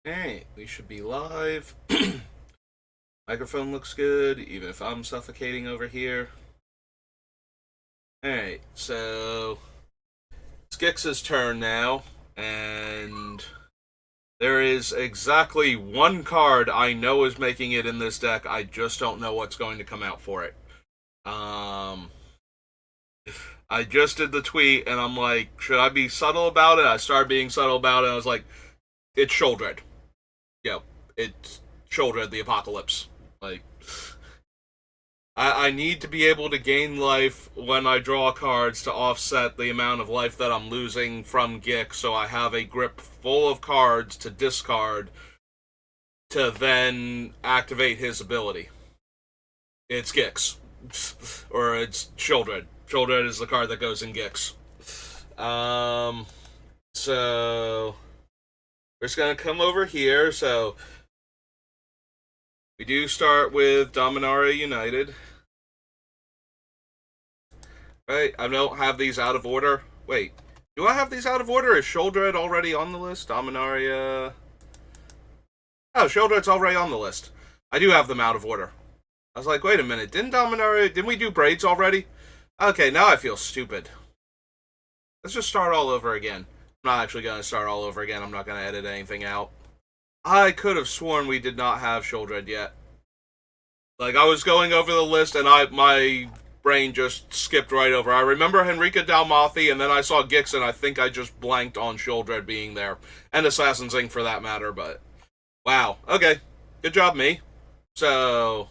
Alright, we should be live. Microphone looks good, even if I'm suffocating over here. Alright, so it's Gix's turn now, and there is exactly one card I know is making it in this deck. I just don't know what's going to come out for it. I just did the tweet, and I'm like, should I be subtle about it? I started being subtle about it, and I was like, it's Sheoldred. Yo, it's Sheoldred the Apocalypse. Like, I need to be able to gain life when I draw cards to offset the amount of life that I'm losing from Gix, so I have a grip full of cards to discard to then activate his ability. It's Gix. Or it's Sheoldred. Sheoldred is the card that goes in Gix. So we're just gonna come over here, so we do start with Dominaria United. Right, I don't have these out of order. Wait, do I have these out of order? Is Sheoldred already on the list? Dominaria... Oh, Sheoldred's already on the list. I do have them out of order. I was like, wait a minute, didn't we do braids already? Okay, now I feel stupid. Let's just start all over again. I'm not actually going to start all over again. I'm not going to edit anything out. I could have sworn we did not have Sheoldred yet. Like, I was going over the list, and my brain just skipped right over. I remember Henrika Dalmathi, and then I saw Gix, and I think I just blanked on Sheoldred being there. And Assassin's Ink for that matter, but... Wow. Okay. Good job, me. So...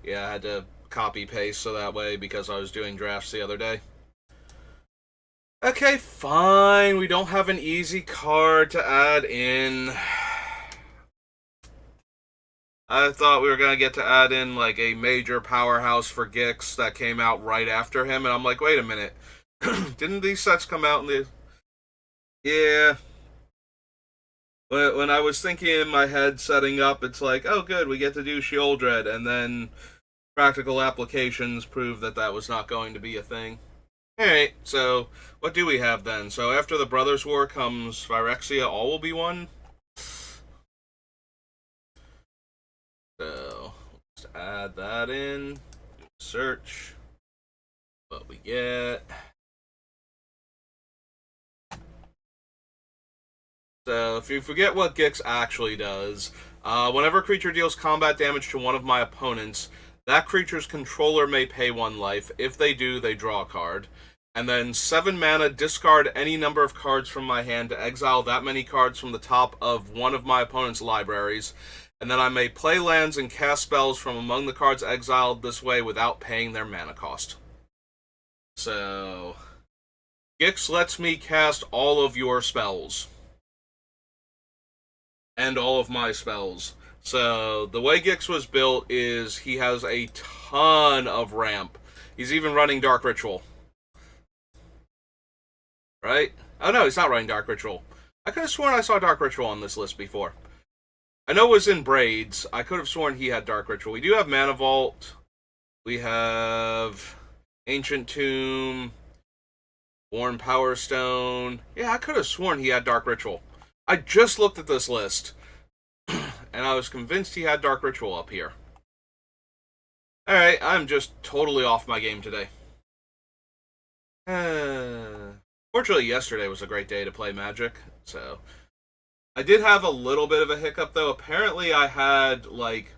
Yeah, I had to copy-paste so that way because I was doing drafts the other day. Okay, fine. We don't have an easy card to add in. I thought we were going to get to add in, like, a major powerhouse for Gix that came out right after him, and I'm like, wait a minute. Didn't these sets come out in the... Yeah. When I was thinking in my head setting up, it's like, oh good, we get to do Sheoldred, and then practical applications prove that that was not going to be a thing. Alright, so what do we have then? So after the Brothers' War comes Phyrexia, all will be one. So let's add that in. Search. What we get. So if you forget what Gix actually does, whenever a creature deals combat damage to one of my opponents, that creature's controller may pay 1 life. If they do, they draw a card. And then 7 mana, discard any number of cards from my hand to exile that many cards from the top of one of my opponent's libraries. And then I may play lands and cast spells from among the cards exiled this way without paying their mana cost. So... Gix lets me cast all of your spells. And all of my spells. So, the way Gix was built is he has a ton of ramp. He's even running Dark Ritual. Right? Oh no, he's not running Dark Ritual. I could have sworn I saw Dark Ritual on this list before. I know it was in Braids. I could have sworn he had Dark Ritual. We do have Mana Vault. We have Ancient Tomb. Worn Power Stone. Yeah, I could have sworn he had Dark Ritual. I just looked at this list. And I was convinced he had Dark Ritual up here. Alright, I'm just totally off my game today. Fortunately, yesterday was a great day to play Magic, so... I did have a little bit of a hiccup, though. Apparently I had, like,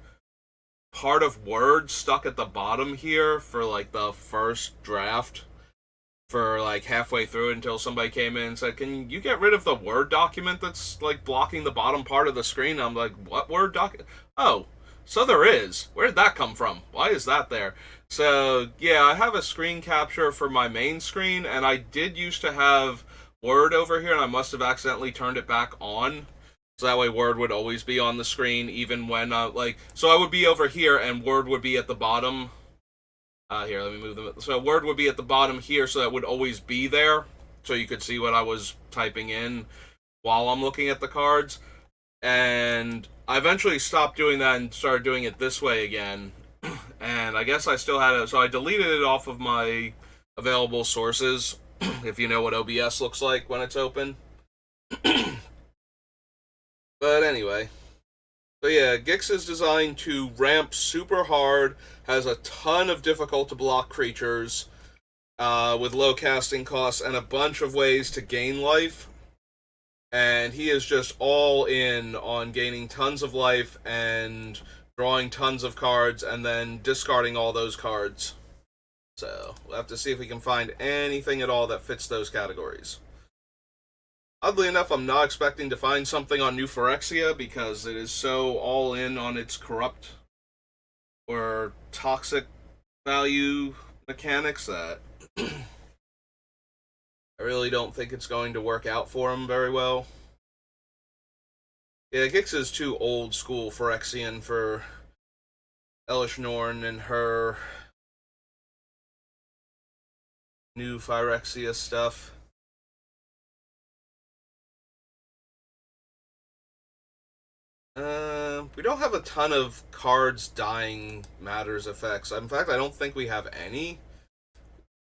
part of Word stuck at the bottom here for, like, the first draft. For, like, halfway through until somebody came in and said, can you get rid of the Word document that's, like, blocking the bottom part of the screen? I'm like, what Word document? Oh, so there is. Where did that come from? Why is that there? So, yeah, I have a screen capture for my main screen, and I did used to have Word over here, and I must have accidentally turned it back on. So that way Word would always be on the screen, even when, so I would be over here, and Word would be at the bottom. Here, let me move them. So Word would be at the bottom here, so that would always be there. So you could see what I was typing in while I'm looking at the cards. And I eventually stopped doing that and started doing it this way again. And I guess I still had it. So I deleted it off of my available sources, if you know what OBS looks like when it's open. But anyway. So yeah, Gix is designed to ramp super hard, has a ton of difficult to block creatures, with low casting costs and a bunch of ways to gain life. And he is just all in on gaining tons of life and drawing tons of cards and then discarding all those cards. So we'll have to see if we can find anything at all that fits those categories. Oddly enough, I'm not expecting to find something on New Phyrexia because it is so all in on its corrupt or toxic value mechanics that I really don't think it's going to work out for him very well. Yeah, Gix is too old school Phyrexian for Elish Norn and her New Phyrexia stuff. We don't have a ton of cards dying matters effects. In fact, I don't think we have any.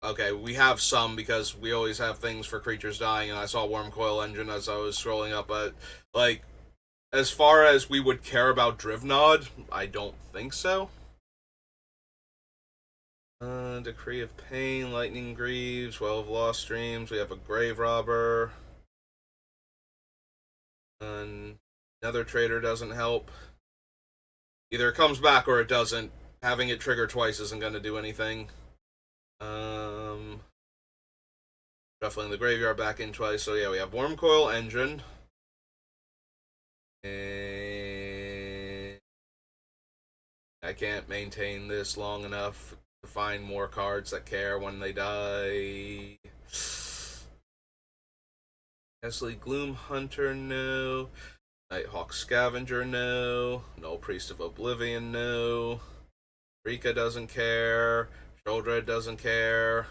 Okay, we have some because we always have things for creatures dying, and I saw Wormcoil Engine as I was scrolling up, but, like, as far as we would care about Drivnod, I don't think so. Decree of Pain, Lightning Greaves, 12 Lost Dreams, we have a Grave Robber. Another Trader doesn't help. Either it comes back or it doesn't. Having it trigger twice isn't going to do anything. Shuffling the graveyard back in twice. So yeah, we have Wormcoil Engine. And I can't maintain this long enough to find more cards that care when they die. Nestle Gloom Hunter, no. Nighthawk Scavenger, no. Null Priest of Oblivion, no. Rika doesn't care. Sheoldred doesn't care.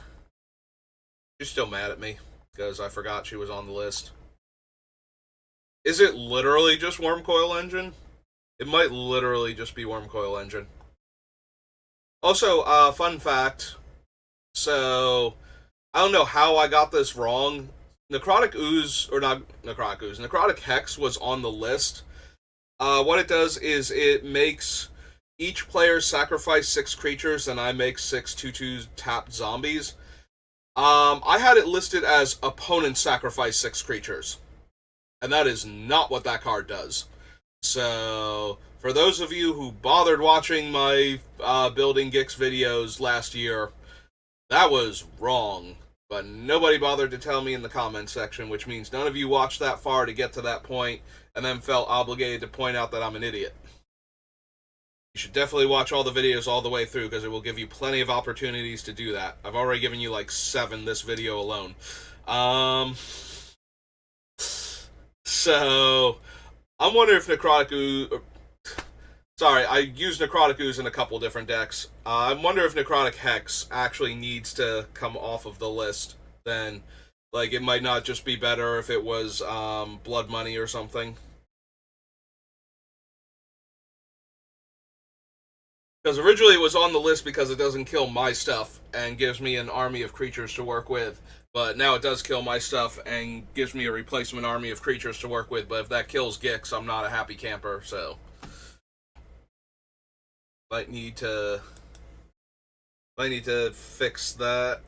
She's still mad at me because I forgot she was on the list. Is it literally just Wormcoil Engine? It might literally just be Wormcoil Engine. Also, fun fact. So, I don't know how I got this wrong. Necrotic Ooze, or not Necrotic Ooze, Necrotic Hex was on the list. What it does is it makes each player sacrifice 6 creatures, and I make 6 2/2 tapped zombies. I had it listed as opponent sacrifice 6 creatures. And that is not what that card does. So, for those of you who bothered watching my Building Gix videos last year, that was wrong. But nobody bothered to tell me in the comments section, which means none of you watched that far to get to that point and then felt obligated to point out that I'm an idiot. You should definitely watch all the videos all the way through because it will give you plenty of opportunities to do that. I've already given you like 7 this video alone. So, I'm wondering if Necrotic Ooze... Sorry, I used Necrotic Ooze in a couple different decks. I wonder if Necrotic Hex actually needs to come off of the list. Then, like, it might not just be better if it was Blood Money or something. Because originally it was on the list because it doesn't kill my stuff and gives me an army of creatures to work with. But now it does kill my stuff and gives me a replacement army of creatures to work with. But if that kills Gix, I'm not a happy camper, so... Might need to fix that.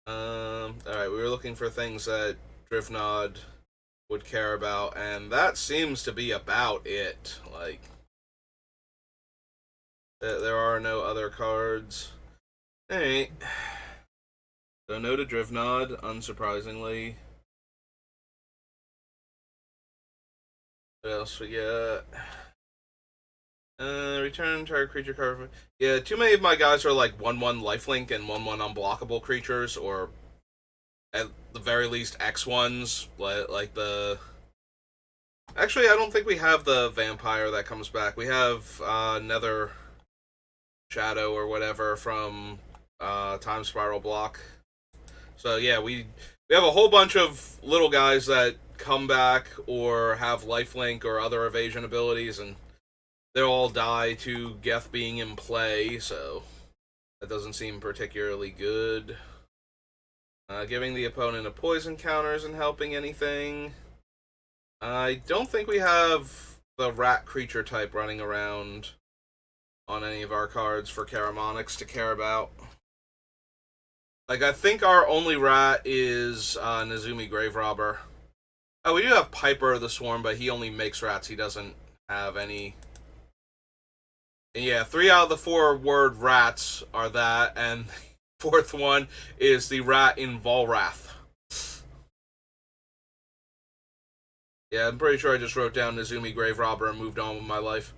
Alright, we were looking for things that Drivnod would care about, and that seems to be about it. Like, there are no other cards. Alright. So no to Drivnod, unsurprisingly. What else we got? Return target creature card. Yeah, too many of my guys are like 1/1 lifelink and 1/1 unblockable creatures, or at the very least X ones, like the... Actually, I don't think we have the vampire that comes back. We have Nether Shadow or whatever from Time Spiral block. So yeah, we have a whole bunch of little guys that come back or have lifelink or other evasion abilities, and they'll all die to Geth being in play, so that doesn't seem particularly good. Giving the opponent a poison counter isn't helping anything. I don't think we have the rat creature type running around on any of our cards for Caramonics to care about. Like, I think our only rat is Nezumi Grave Robber. Oh, we do have Piper of the Swarm, but he only makes rats. He doesn't have any. And yeah, 3 out of the 4 word rats are that, and the fourth one is the rat in Volrath. Yeah, I'm pretty sure I just wrote down Nezumi Grave Robber and moved on with my life.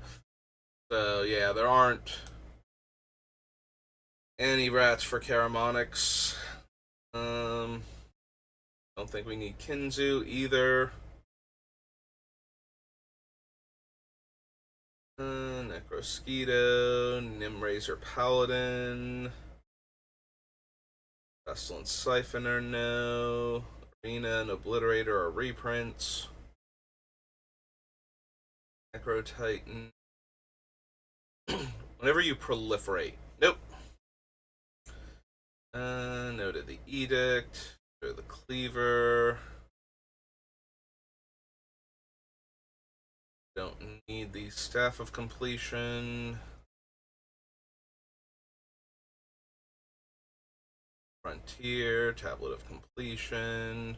So yeah, there aren't any rats for Caramonics. Don't think we need Kinzu either. Necrosquito, Nimrazor Paladin, Pestilence Siphoner, no. Arena, an Obliterator, or reprints. Necro Titan. Whenever you proliferate. Nope. No to the Edict. Go to the Cleaver. Don't need the Staff of Completion. Frontier, Tablet of Completion.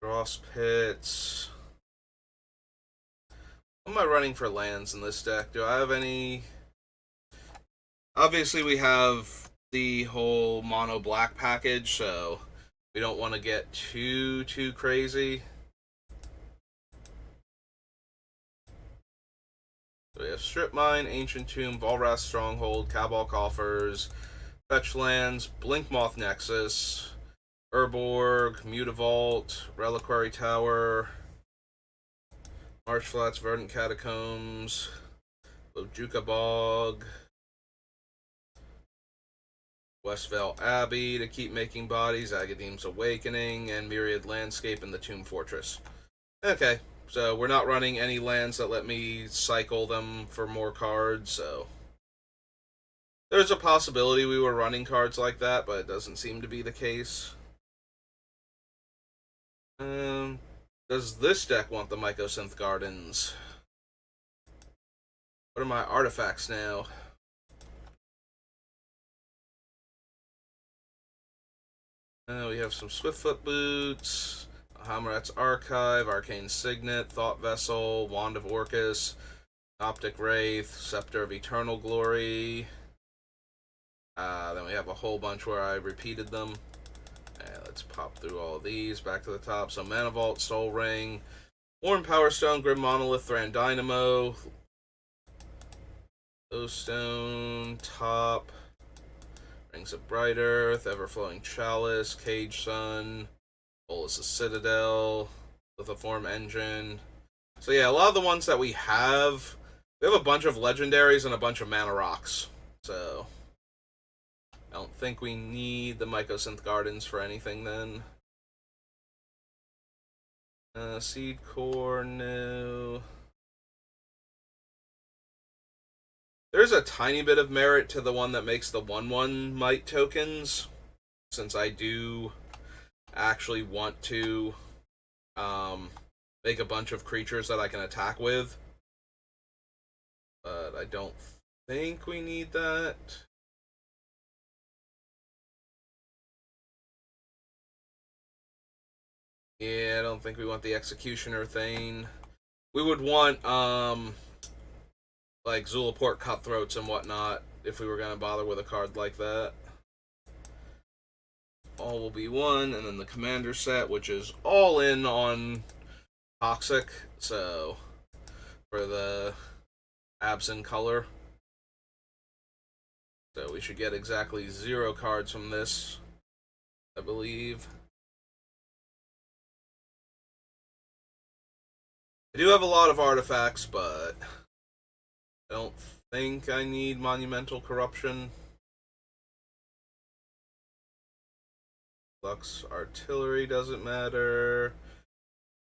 Dross Pits. What am I running for lands in this deck? Do I have any? Obviously, we have the whole mono black package, so we don't want to get too crazy. So we have Strip Mine, Ancient Tomb, Volrath Stronghold, Cabal Coffers, Fetch Lands, Blinkmoth Nexus, Urborg, Mutavault, Reliquary Tower, Marsh Flats, Verdant Catacombs, Lojuka Bog, Westvale Abbey to keep making bodies, Agadeem's Awakening, and Myriad Landscape in the Tomb Fortress. Okay, so we're not running any lands that let me cycle them for more cards, so there's a possibility we were running cards like that, but it doesn't seem to be the case. Does this deck want the Mycosynth Gardens? What are my artifacts now? We have some Swiftfoot Boots, Hamrat's Archive, Arcane Signet, Thought Vessel, Wand of Orcus, Optic Wraith, Scepter of Eternal Glory. Then we have a whole bunch where I repeated them. Let's pop through all of these back to the top. So Mana Vault, Soul Ring, Warm Power Stone, Grim Monolith, Thran Dynamo, Stone, Top, Rings of Bright Earth, Everflowing Chalice, Cage Sun, Bolas' Citadel, Lithoform Engine. So yeah, a lot of the ones that we have a bunch of legendaries and a bunch of mana rocks. So I don't think we need the Mycosynth Gardens for anything then. Seed Core, no. There's a tiny bit of merit to the one that makes the 1/1 Might tokens, since I do actually want to make a bunch of creatures that I can attack with. But I don't think we need that. Yeah, I don't think we want the Executioner Thane. We would want, like, Zulaport Cutthroats and whatnot if we were going to bother with a card like that. All will be one, and then the Commander set, which is all in on Toxic, so for the Absent color. So we should get exactly 0 cards from this, I believe. I do have a lot of artifacts, but I don't think I need Monumental Corruption. Lux Artillery doesn't matter.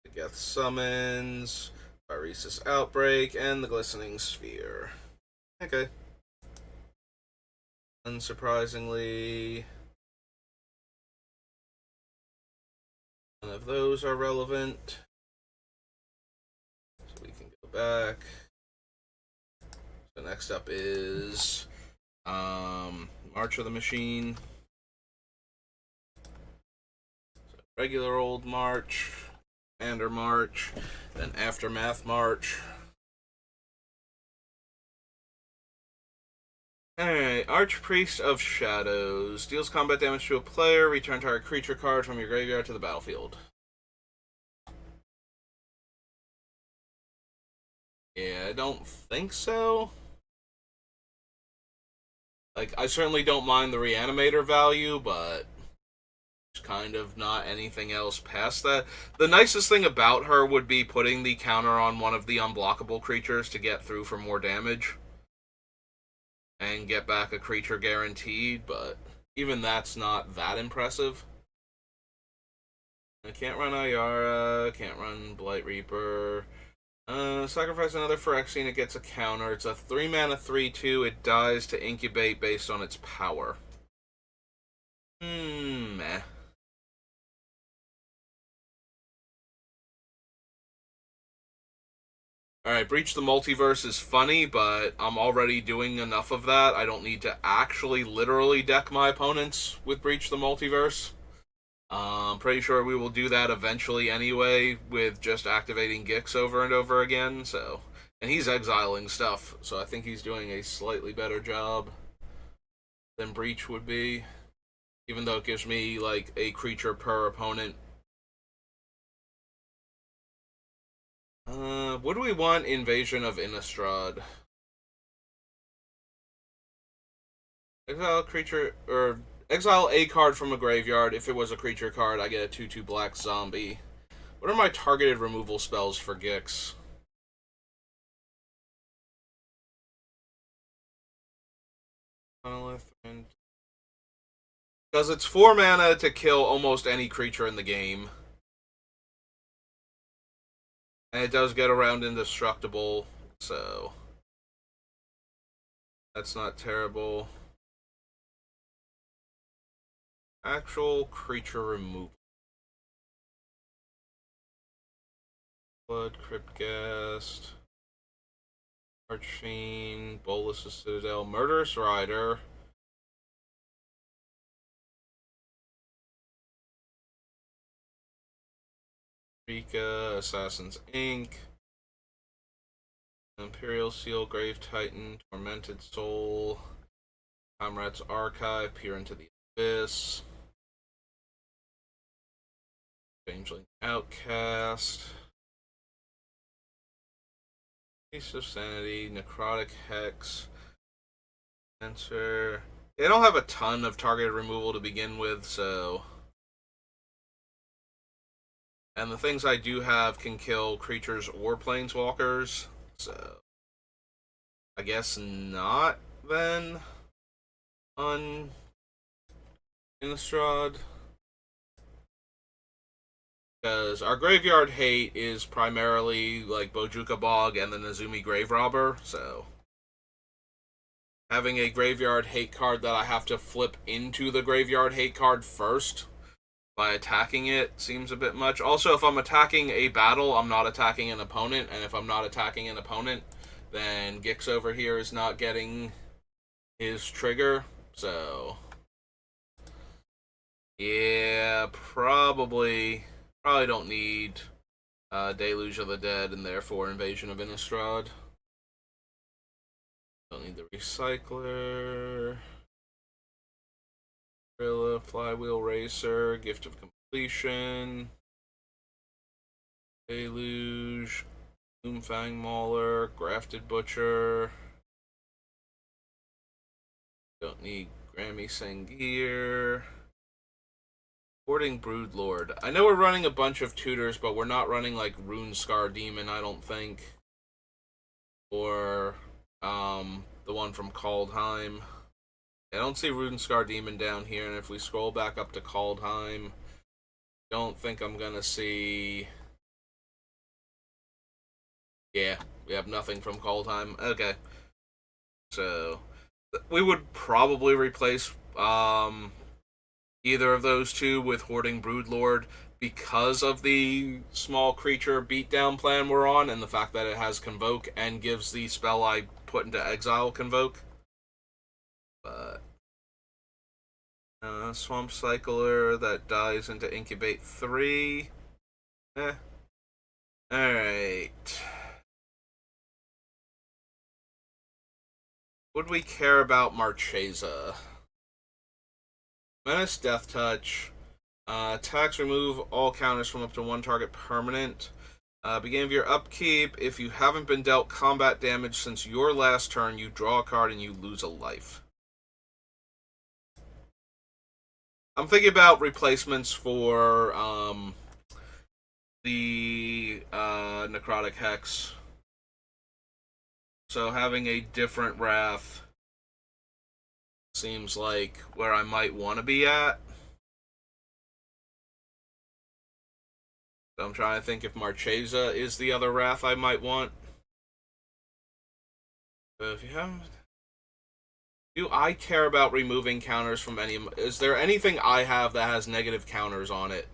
The Geth Summons, Phyresis Outbreak, and the Glistening Sphere. Okay. Unsurprisingly, none of those are relevant. back. So next up is March of the Machine. So regular old March, Commander March, then Aftermath March. Alright, Archpriest of Shadows. Deals combat damage to a player. Return target creature card from your graveyard to the battlefield. Yeah, I don't think so. Like, I certainly don't mind the Reanimator value, but it's kind of not anything else past that. The nicest thing about her would be putting the counter on one of the unblockable creatures to get through for more damage. And get back a creature guaranteed, but even that's not that impressive. I can't run Ayara, can't run Blight Reaper. Sacrifice another Phyrexian, it gets a counter. It's a 3 mana 3/2. It dies to incubate based on its power. Meh. Alright, Breach the Multiverse is funny, but I'm already doing enough of that. I don't need to actually literally deck my opponents with Breach the Multiverse. I'm pretty sure we will do that eventually anyway, with just activating Gix over and over again, so... And he's exiling stuff, so I think he's doing a slightly better job than Breach would be. Even though it gives me, like, a creature per opponent. Would we want Invasion of Innistrad? Exile creature, or... Exile a card from a graveyard. If it was a creature card, I get a 2/2 black zombie. What are my targeted removal spells for Gix? Because it's 4 mana to kill almost any creature in the game. And it does get around indestructible, so... That's not terrible. Actual creature removal. Blood, Cryptghast, Archfiend, Bolus of Citadel, Murderous Rider. Rika, Assassin's Ink, Imperial Seal, Grave Titan, Tormented Soul, Comrade's Archive, Peer into the Abyss, Changeling Outcast, Ace of Sanity, Necrotic Hex, Enter. They don't have a ton of targeted removal to begin with, so... And the things I do have can kill creatures or planeswalkers, so... I guess not, then, on Innistrad. Because our graveyard hate is primarily, like, Bojuka Bog and the Nezumi Grave Robber, so... Having a graveyard hate card that I have to flip into the graveyard hate card first by attacking it seems a bit much. Also, if I'm attacking a battle, I'm not attacking an opponent, and if I'm not attacking an opponent, then Gix over here is not getting his trigger, so... Yeah, probably don't need Deluge of the Dead and therefore Invasion of Innistrad. Don't need the Recycler. Gorilla, Flywheel Racer, Gift of Completion, Deluge, Doomfang Mauler, Grafted Butcher. Don't need Grammy Sangir. Hoarding Broodlord. I know we're running a bunch of tutors, but we're not running like Runescar Demon, I don't think. Or the one from Kaldheim. I don't see Runescar Demon down here, and if we scroll back up to Kaldheim, don't think I'm gonna see... Yeah, we have nothing from Kaldheim. Okay. So, we would probably replace either of those two with Hoarding Broodlord because of the small creature beatdown plan we're on and the fact that it has Convoke and gives the spell I put into exile Convoke. But Swamp Cycler that dies into Incubate 3. Alright. Would we care about Marchesa? Menace, Death Touch. Attacks remove all counters from up to one target permanent. Beginning of your upkeep, if you haven't been dealt combat damage since your last turn, you draw a card and you lose a life. I'm thinking about replacements for the Necrotic Hex. So having a different Wrath seems like where I might want to be at. So I'm trying to think if Marchesa is the other Wrath I might want. So if you haven't... Do I care about removing counters from any... Is there anything I have that has negative counters on it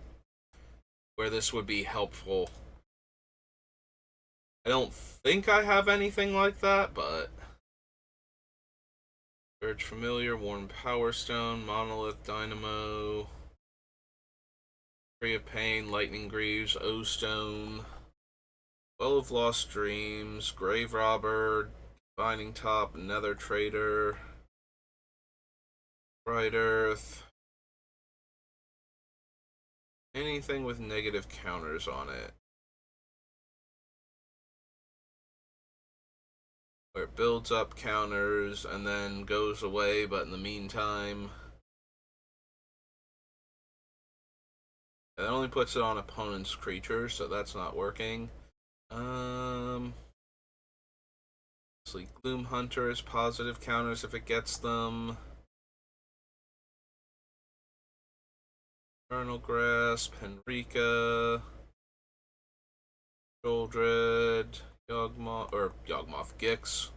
where this would be helpful? I don't think I have anything like that, but... Urge Familiar, Worn Power Stone, Monolith, Dynamo... Tree of Pain, Lightning Greaves, O-Stone, Well of Lost Dreams, Grave Robber, Binding Top, Nether Trader, Bright Earth. Anything with negative counters on it. Where it builds up counters and then goes away, but in the meantime... It only puts it on opponent's creatures, so that's not working. Sleek Gloom Hunter is positive counters if it gets them. Eternal Grasp, Henrika, Sholdred, Yawgmoth, Gix,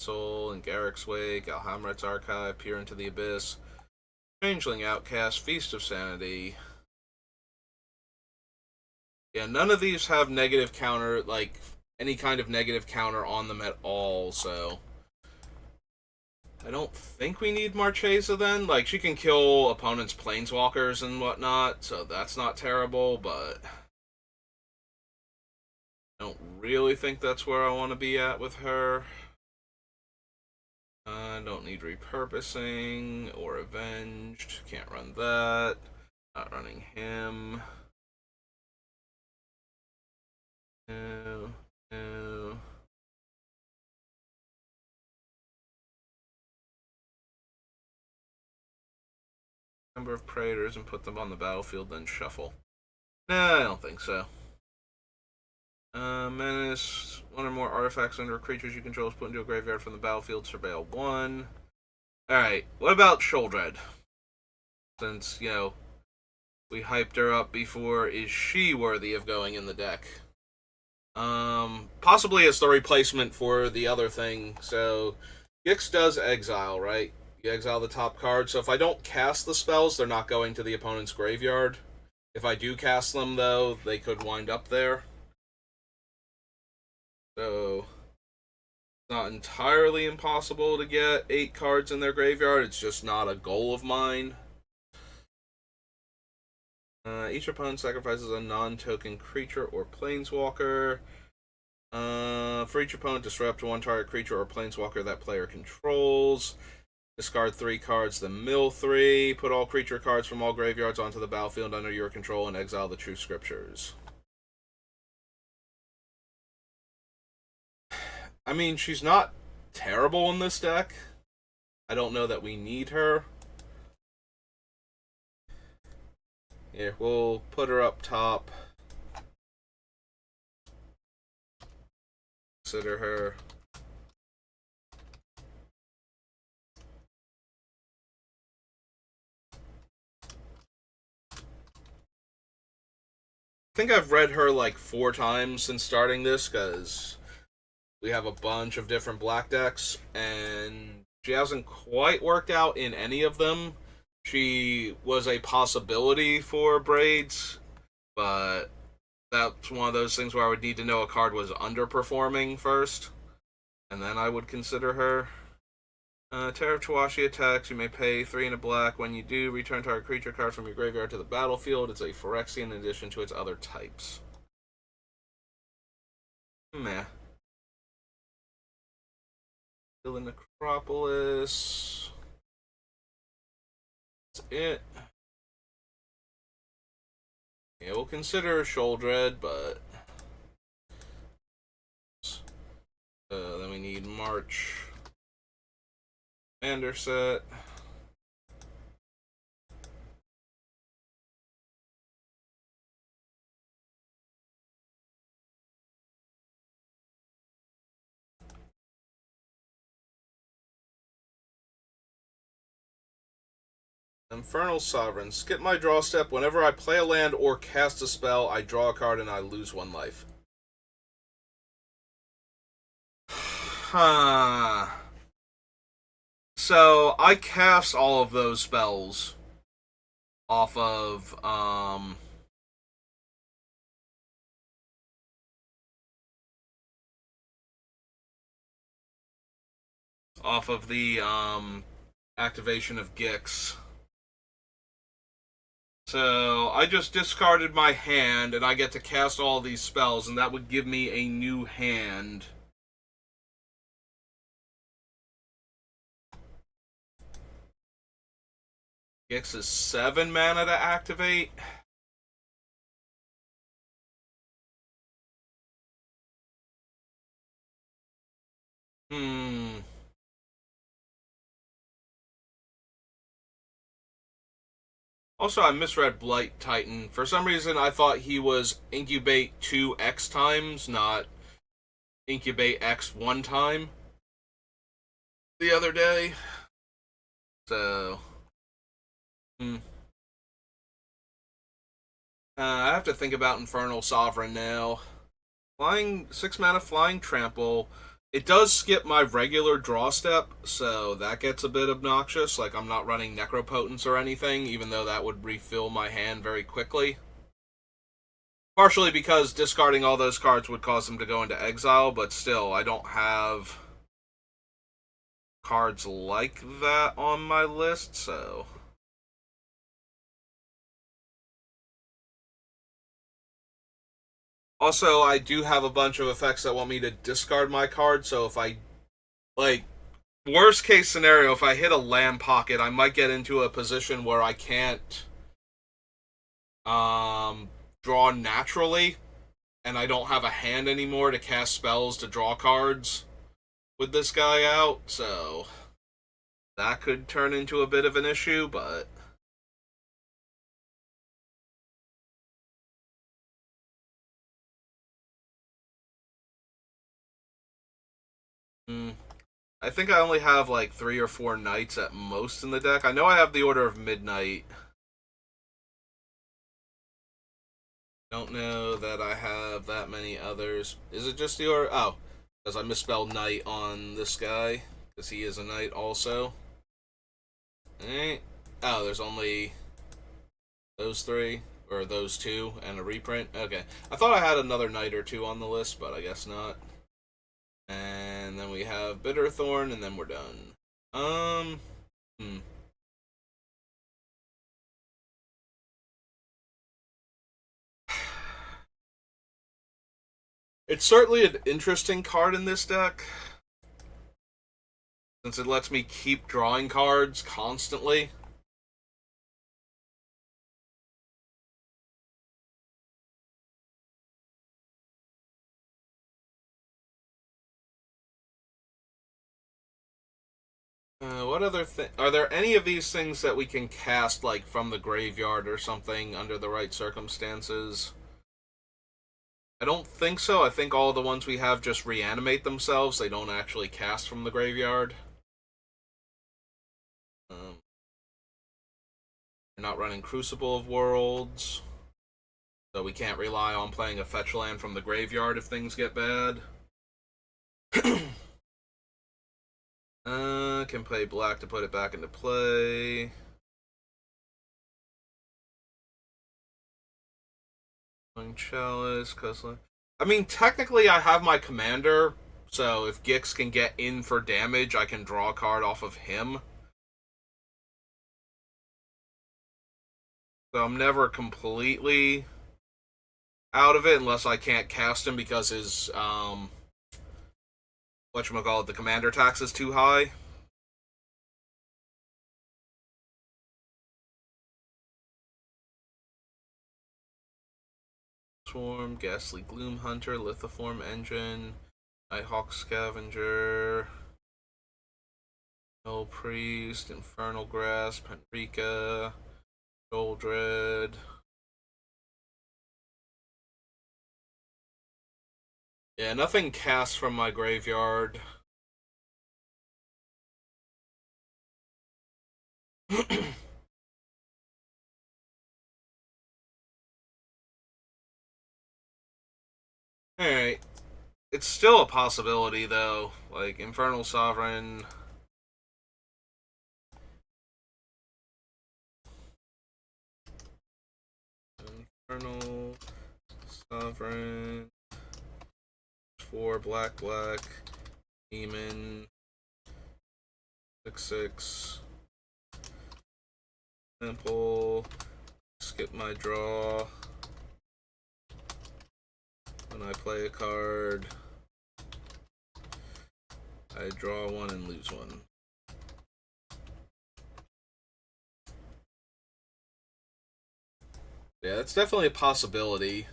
Soul, and Garrick's Wake, Alhamret's Archive, Peer into the Abyss, Changeling Outcast, Feast of Sanity. Yeah, none of these have negative counter, like, any kind of negative counter on them at all, so... I don't think we need Marchesa then. Like, she can kill opponents' planeswalkers and whatnot, so that's not terrible, but... I don't really think that's where I want to be at with her. I don't need Repurposing or Avenged. Can't run that. Not running him. No. Number of Praetors and put them on the battlefield, then shuffle. No, I don't think so. Menace. One or more artifacts under creatures you control is put into a graveyard from the battlefield. Surveil 1. Alright, what about Sholdred? Since, you know, we hyped her up before, is she worthy of going in the deck? Possibly as the replacement for the other thing. So, Gix does exile, right? You exile the top card. So if I don't cast the spells, they're not going to the opponent's graveyard. If I do cast them, though, they could wind up there. So, it's not entirely impossible to get 8 cards in their graveyard. It's just not a goal of mine. Each opponent sacrifices a non-token creature or planeswalker. For each opponent, disrupt one target creature or planeswalker that player controls. Discard 3 cards, then mill 3. Put all creature cards from all graveyards onto the battlefield under your control and exile the True Scriptures. I mean, she's not terrible in this deck. I don't know that we need her. Here, we'll put her up top. Consider her. I think I've read her like 4 times since starting this, because we have a bunch of different black decks, and She hasn't quite worked out in any of them. She was a possibility for Braids, but that's one of those things where I would need to know a card was underperforming first, and then I would consider her. Terror of Tawashi attacks. You may pay 3 and a black. When you do, return target creature card from your graveyard to the battlefield. It's a Phyrexian in addition to its other types. Meh. Still in Necropolis. That's it. Yeah, we'll consider Sholdred, but then we need March. Commander set. Infernal Sovereign. Skip my draw step. Whenever I play a land or cast a spell, I draw a card and I lose 1 life. Huh. So, I cast all of those spells off of, the, activation of Gix. So, I just discarded my hand, and I get to cast all these spells, and that would give me a new hand. Gix is 7 mana to activate. Also, I misread Blight Titan. For some reason, I thought he was incubate 2 X times, not incubate X 1 time the other day. So, I have to think about Infernal Sovereign now. Flying 6 mana, Flying Trample. It does skip my regular draw step, so that gets a bit obnoxious. Like, I'm not running Necropotence or anything, even though that would refill my hand very quickly. Partially because discarding all those cards would cause them to go into exile, but still, I don't have cards like that on my list, so... Also, I do have a bunch of effects that want me to discard my card, so if I, like, worst case scenario, if I hit a land pocket, I might get into a position where I can't draw naturally, and I don't have a hand anymore to cast spells to draw cards with this guy out, so that could turn into a bit of an issue, but... I think I only have like 3 or 4 knights at most in the deck. I know I have the Order of Midnight. Don't know that I have that many others. Is it just the Order? Oh, because I misspelled knight on this guy, because he is a knight also. Alright. Oh, there's only those 3, or those 2, and a reprint. Okay. I thought I had another knight or 2 on the list, but I guess not. And then we have Bitterthorn, and then we're done. It's certainly an interesting card in this deck, since it lets me keep drawing cards constantly. What other thing? Are there any of these things that we can cast, like, from the graveyard or something under the right circumstances? I don't think so. I think all the ones we have just reanimate themselves. They don't actually cast from the graveyard. We're not running Crucible of Worlds, so we can't rely on playing a fetch land from the graveyard if things get bad. Can play black to put it back into play. Chalice, Custom. I mean, technically, I have my commander, so if Gix can get in for damage, I can draw a card off of him. So I'm never completely out of it unless I can't cast him because his whatchamacallit, the commander tax is too high. Swarm, Ghastly Gloom Hunter, Lithoform Engine, Nighthawk Scavenger, Null Priest, Infernal Grasp, Penrika, Goldred. Yeah, nothing cast from my graveyard. Alright. It's still a possibility, though. Like, Infernal Sovereign. Infernal Sovereign. 4 black, Demon. 6/6. Temple. Skip my draw. When I play a card, I draw one and lose one. Yeah, that's definitely a possibility.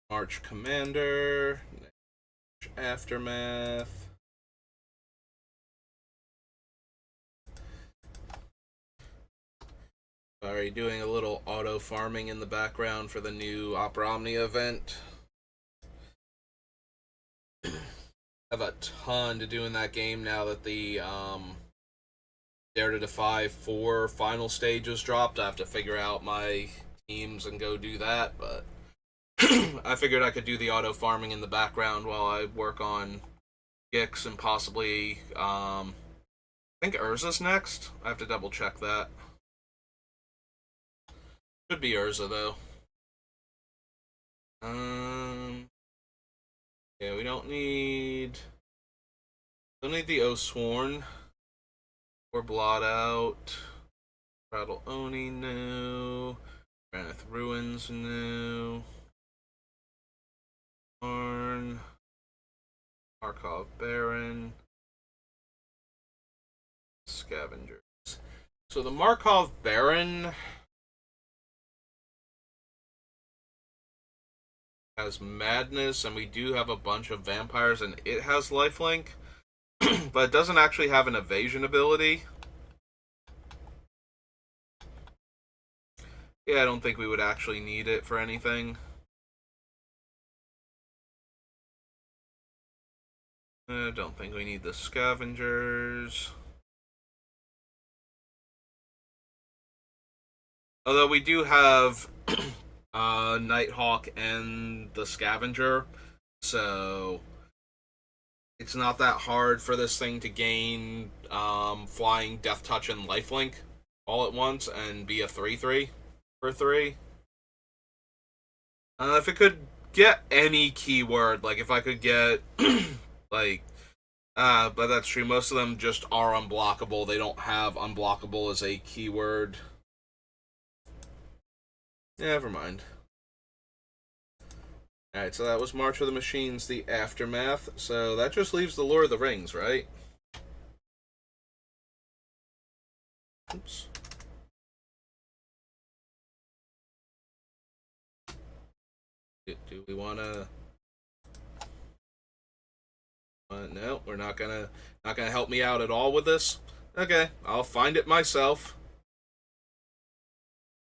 March Commander, Aftermath. Sorry, doing a little auto farming in the background for the new Opera Omnia event. I have a ton to do in that game now that the Dare to Defy 4 final stages dropped. I have to figure out my teams and go do that, but I figured I could do the auto farming in the background while I work on Gix and possibly, I think Urza's next. I have to double check that. Could be Urza, though. Yeah, we don't need the Osworn or Blot Out. Rattle Oni, no. Granith Ruins, no. Arn. Markov Baron. Scavengers. So the Markov Baron has Madness, and we do have a bunch of vampires, and it has lifelink, but it doesn't actually have an evasion ability. Yeah, I don't think we would actually need it for anything. I don't think we need the Scavengers. Although we do have Nighthawk and the Scavenger, so it's not that hard for this thing to gain Flying, Death Touch, and Lifelink all at once and be a 3/3 for 3. If it could get any keyword, like if I could get like but that's true, most of them just are unblockable. They don't have unblockable as a keyword. Never mind. Alright, so that was March of the Machines, the Aftermath. So that just leaves the Lord of the Rings, right? Oops. Do we want to... no, we're not gonna help me out at all with this. Okay, I'll find it myself.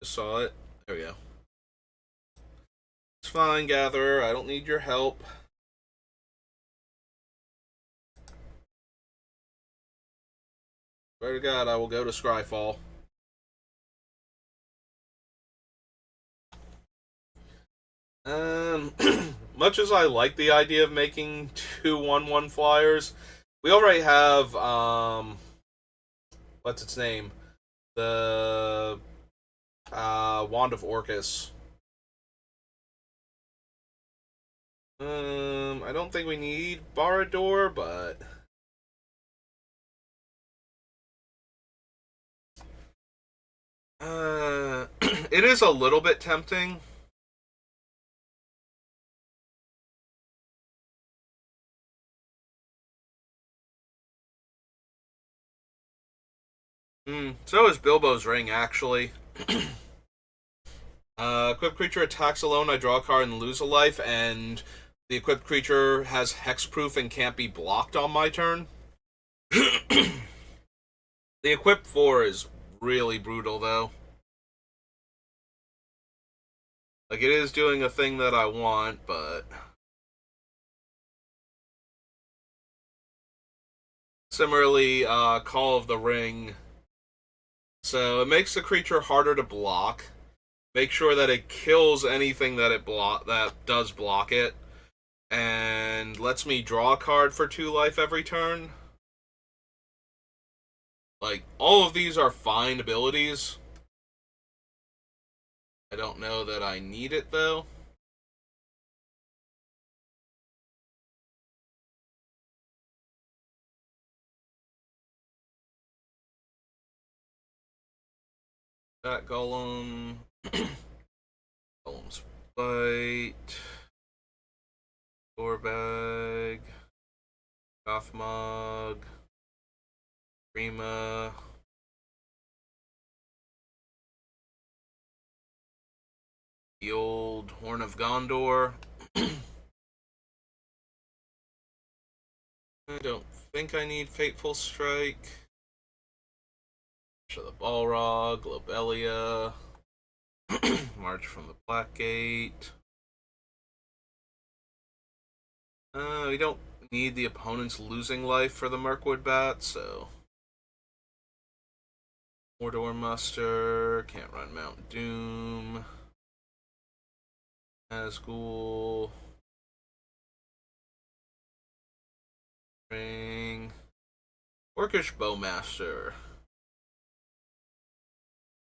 Just saw it. There we go. It's fine, Gatherer. I don't need your help. Swear to God, I will go to Scryfall. much as I like the idea of making 2/1/1 flyers, we already have what's its name? The Wand of Orcus. I don't think we need Barador, but it is a little bit tempting. So is Bilbo's Ring, actually. Equipped creature attacks alone, I draw a card and lose a life, and the equipped creature has hexproof and can't be blocked on my turn. The equipped 4 is really brutal, though. Like, it is doing a thing that I want, but... Similarly, Call of the Ring. So, it makes the creature harder to block. Make sure that it kills anything that that does block it. And lets me draw a card for 2 life every turn. Like, all of these are fine abilities. I don't know that I need it, though. That Golem. Golem's Bite. Door Bag. Yawgmoth. Prima. The old Horn of Gondor. I don't think I need Fateful Strike. Show the Balrog, Globelia. March from the Black Gate. We don't need the opponent's losing life for the Mirkwood Bat, so... Mordor Muster, can't run Mount Doom. Nazgul. Ring. Orcish Bowmaster.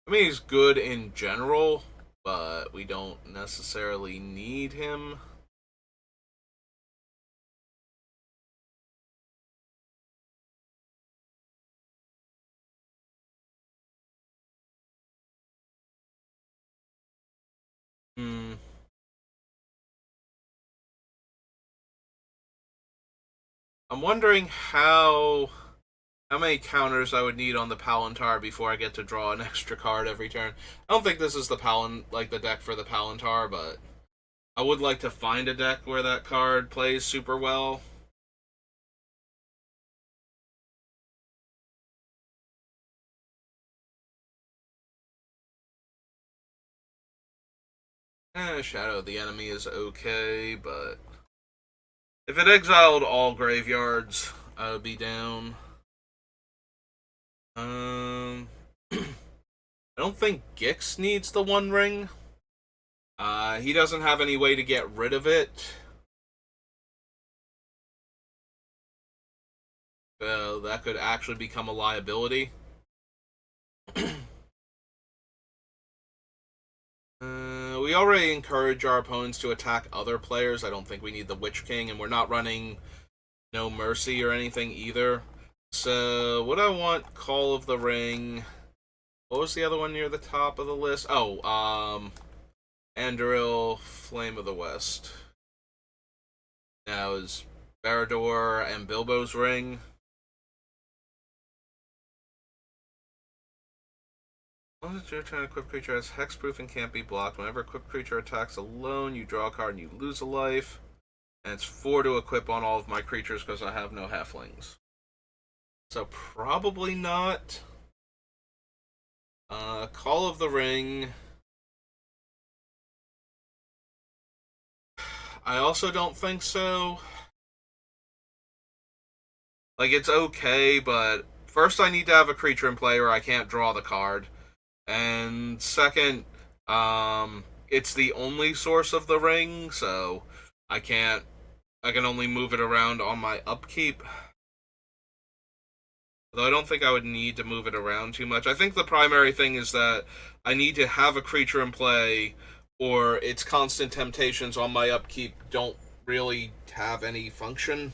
I mean, he's good in general, but we don't necessarily need him. I'm wondering how many counters I would need on the Palantir before I get to draw an extra card every turn. I don't think this is the the deck for the Palantir, but I would like to find a deck where that card plays super well. Shadow of the Enemy is okay, but if it exiled all graveyards, I would be down. I don't think Gix needs the One Ring. He doesn't have any way to get rid of it. So that could actually become a liability. We already encourage our opponents to attack other players. I don't think we need the Witch King, and we're not running No Mercy or anything either. So, what I want, Call of the Ring. What was the other one near the top of the list? Oh, Anduril, Flame of the West. Now is Barador and Bilbo's Ring. Once your turn, equipped creature has hexproof and can't be blocked. Whenever equipped creature attacks alone, you draw a card and you lose a life. And it's 4 to equip on all of my creatures because I have no halflings. So probably not. Call of the Ring. I also don't think so. Like, it's okay, but first I need to have a creature in play or I can't draw the card. And second, it's the only source of the ring, so I can't. I can only move it around on my upkeep. Though I don't think I would need to move it around too much. I think the primary thing is that I need to have a creature in play, or its constant temptations on my upkeep don't really have any function.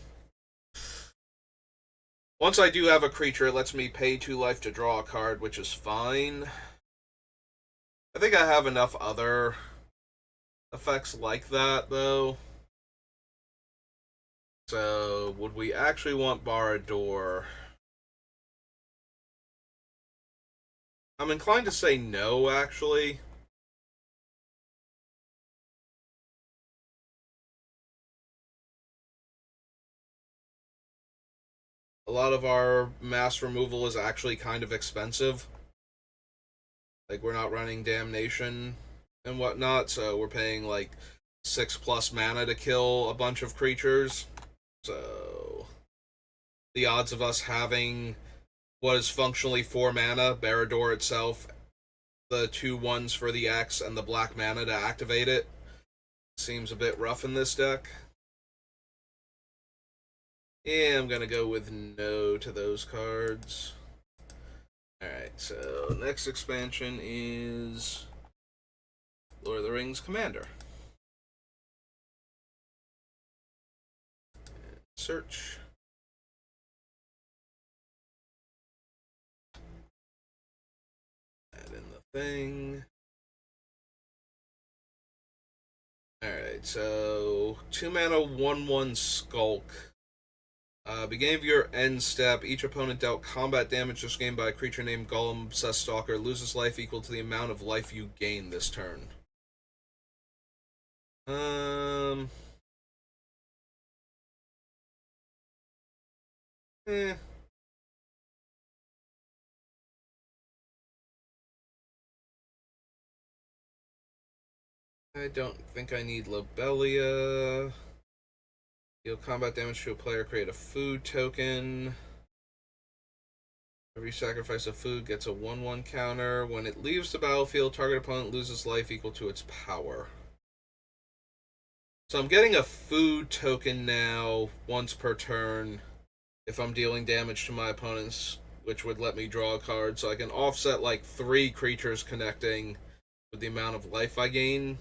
Once I do have a creature, it lets me pay 2 life to draw a card, which is fine. I think I have enough other effects like that, though. So, would we actually want Barador? I'm inclined to say no, actually. A lot of our mass removal is actually kind of expensive. Like, we're not running Damnation and whatnot, so we're paying like 6+ mana to kill a bunch of creatures. So, the odds of us having what is functionally 4 mana, Barador itself, the 2 ones for the X, and the black mana to activate it, seems a bit rough in this deck. Yeah, I'm gonna go with no to those cards. Alright, so next expansion is Lord of the Rings Commander. Search. Add in the thing. Alright, so 2 mana, 1/1 Skulk. Beginning of your end step, each opponent dealt combat damage this game by a creature named Golem Obsessed Stalker loses life equal to the amount of life you gain this turn. Eh. I don't think I need Lobelia. Deal combat damage to a player, create a food token. Every sacrifice of food gets a 1/1 counter. When it leaves the battlefield, target opponent loses life equal to its power. So I'm getting a food token now once per turn if I'm dealing damage to my opponents, which would let me draw a card. So I can offset like 3 creatures connecting with the amount of life I gain.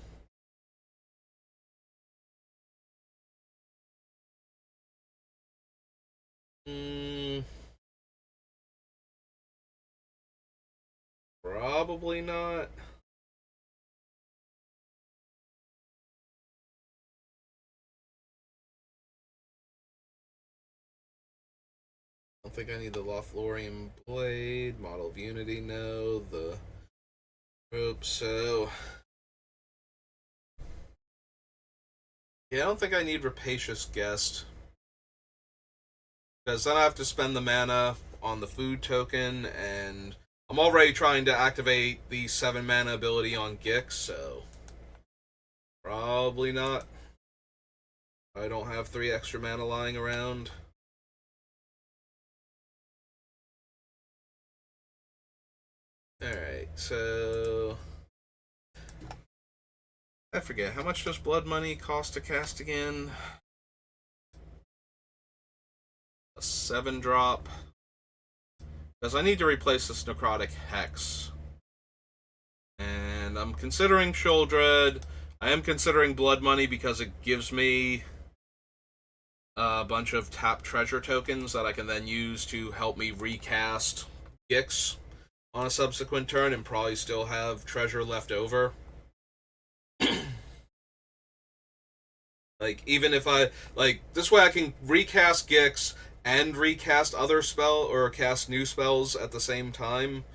Probably not. I don't think I need the Lothlorien Blade. Model of Unity, no. The rope, so... Yeah, I don't think I need Rapacious Guest. Because then I have to spend the mana on the food token, and I'm already trying to activate the 7 mana ability on Gix, so... Probably not. I don't have 3 extra mana lying around. Alright, so... I forget, how much does Blood Money cost to cast again? A 7-drop. Because I need to replace this Necrotic Hex. And I'm considering Sheoldred. I am considering Blood Money because it gives me a bunch of tap treasure tokens that I can then use to help me recast Gix on a subsequent turn and probably still have treasure left over. Like, even if I... Like, this way I can recast Gix and recast other spell or cast new spells at the same time.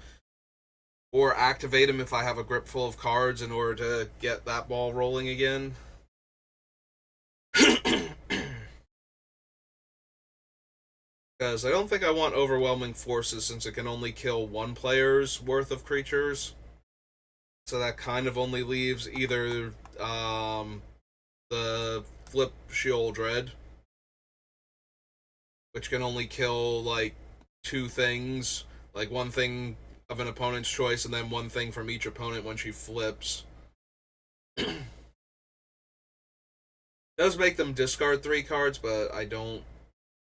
Or activate them if I have a grip full of cards in order to get that ball rolling again. Because I don't think I want Overwhelming Forces since it can only kill 1 player's worth of creatures. So that kind of only leaves either the Flip Sheoldred, which can only kill like 2 things, like 1 thing of an opponent's choice and then 1 thing from each opponent when she flips. It does make them discard 3 cards, but I don't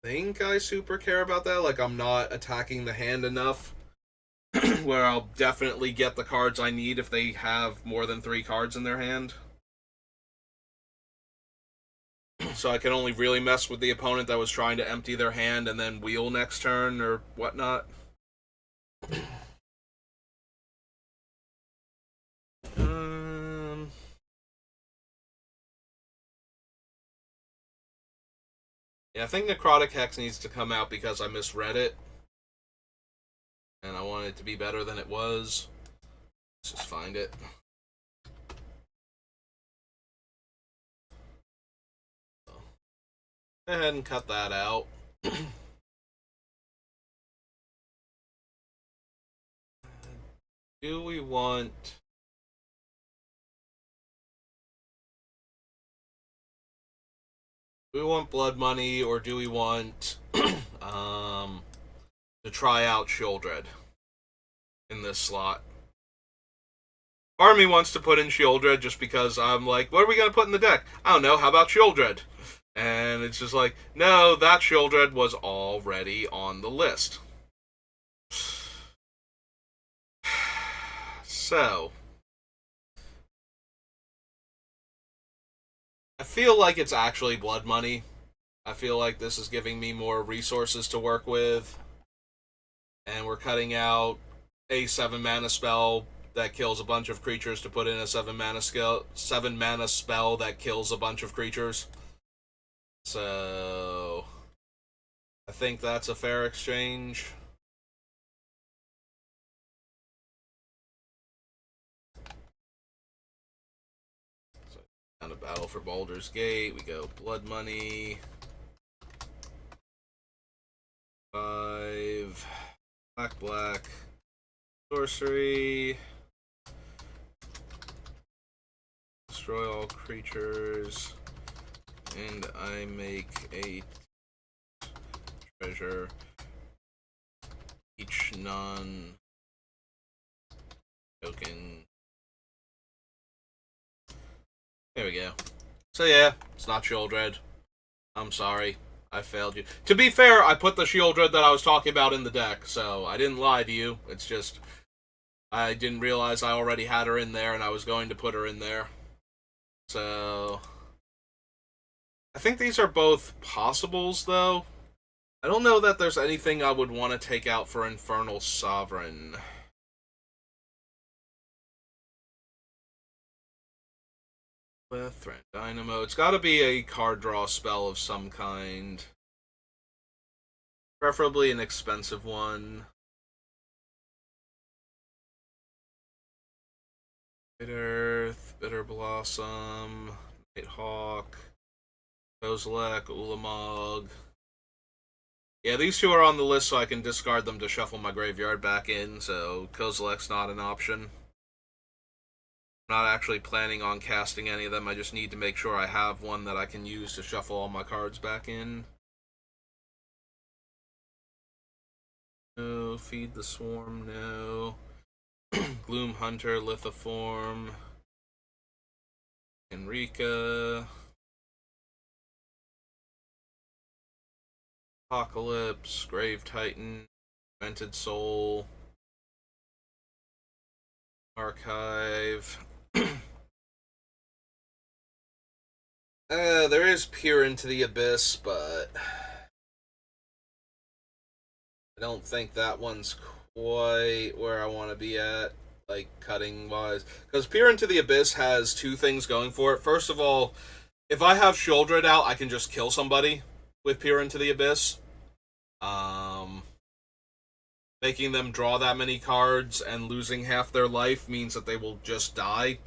think I super care about that. Like, I'm not attacking the hand enough where I'll definitely get the cards I need if they have more than 3 cards in their hand. So I can only really mess with the opponent that was trying to empty their hand and then wheel next turn or whatnot. Yeah, I think Necrotic Hex needs to come out because I misread it. And I want it to be better than it was. Let's just find it. Go ahead and cut that out. Do we want... Do we want Blood Money, or do we want to try out Shieldred in this slot? Part of me wants to put in Shieldred just because I'm like, what are we going to put in the deck? I don't know, how about Shieldred? And it's just like, no, that Shieldred was already on the list. So, I feel like it's actually Blood Money. I feel like this is giving me more resources to work with. And we're cutting out a 7-mana spell that kills a bunch of creatures to put in a 7-mana spell that kills a bunch of creatures. So, I think that's a fair exchange. So, down to Battle for Baldur's Gate, we go Blood Money. 5 black sorcery. Destroy all creatures. And I make a treasure. Each non token. There we go. So yeah, it's not Shieldred. I'm sorry. I failed you. To be fair, I put the Shieldred that I was talking about in the deck, so I didn't lie to you. It's just, I didn't realize I already had her in there, and I was going to put her in there. So, I think these are both possibles, though. I don't know that there's anything I would want to take out for Infernal Sovereign. Threat Dynamo. It's got to be a card draw spell of some kind. Preferably an expensive one. Earth, Bitter Blossom, Nighthawk, Kozilek, Ulamog. Yeah, these 2 are on the list so I can discard them to shuffle my graveyard back in, so Kozilek's not an option. I'm not actually planning on casting any of them, I just need to make sure I have one that I can use to shuffle all my cards back in. No, Feed the Swarm, no. Gloom Hunter, Lithoform. Enrika. Apocalypse, Grave Titan, Demented Soul. Archive. There is Peer into the Abyss, but I don't think that one's quite where I want to be at, like, cutting-wise. Because Peer into the Abyss has 2 things going for it. First of all, if I have Shieldred out, I can just kill somebody with Peer into the Abyss. Making them draw that many cards and losing half their life means that they will just die.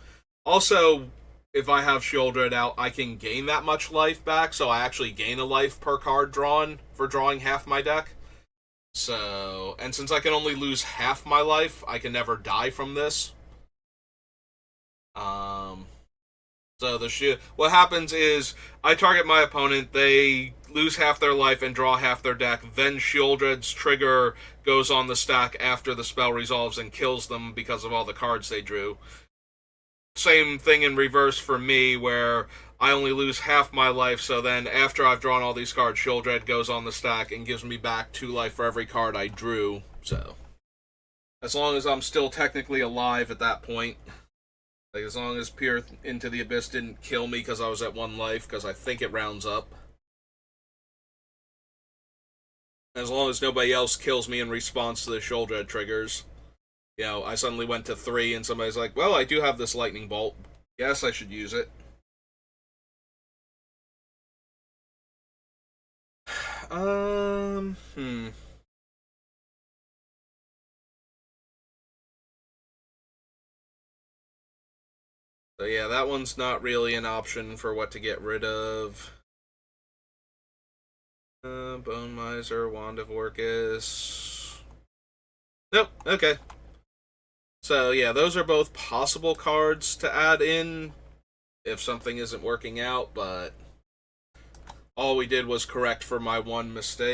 Also, if I have Shieldred out, I can gain that much life back, so I actually gain a life per card drawn for drawing half my deck. So, and since I can only lose half my life, I can never die from this. So what happens is I target my opponent, they lose half their life and draw half their deck, then Shieldred's trigger goes on the stack after the spell resolves and kills them because of all the cards they drew. same thing in reverse for me, where I only lose half my life, so then after I've drawn all these cards, Sheoldred goes on the stack and gives me back 2 life for every card I drew, so... As long as I'm still technically alive at that point. Like, as long as Peer into the Abyss didn't kill me because I was at 1 life, because I think it rounds up. As long as nobody else kills me in response to the Sheoldred triggers. You know, I suddenly went to 3 and somebody's like, well, I do have this lightning bolt. Yes, I should use it. Hmm. So yeah, that one's not really an option for what to get rid of. Bone Miser, Wand of Orcus. Nope, okay. So yeah, those are both possible cards to add in if something isn't working out, but all we did was correct for my one mistake.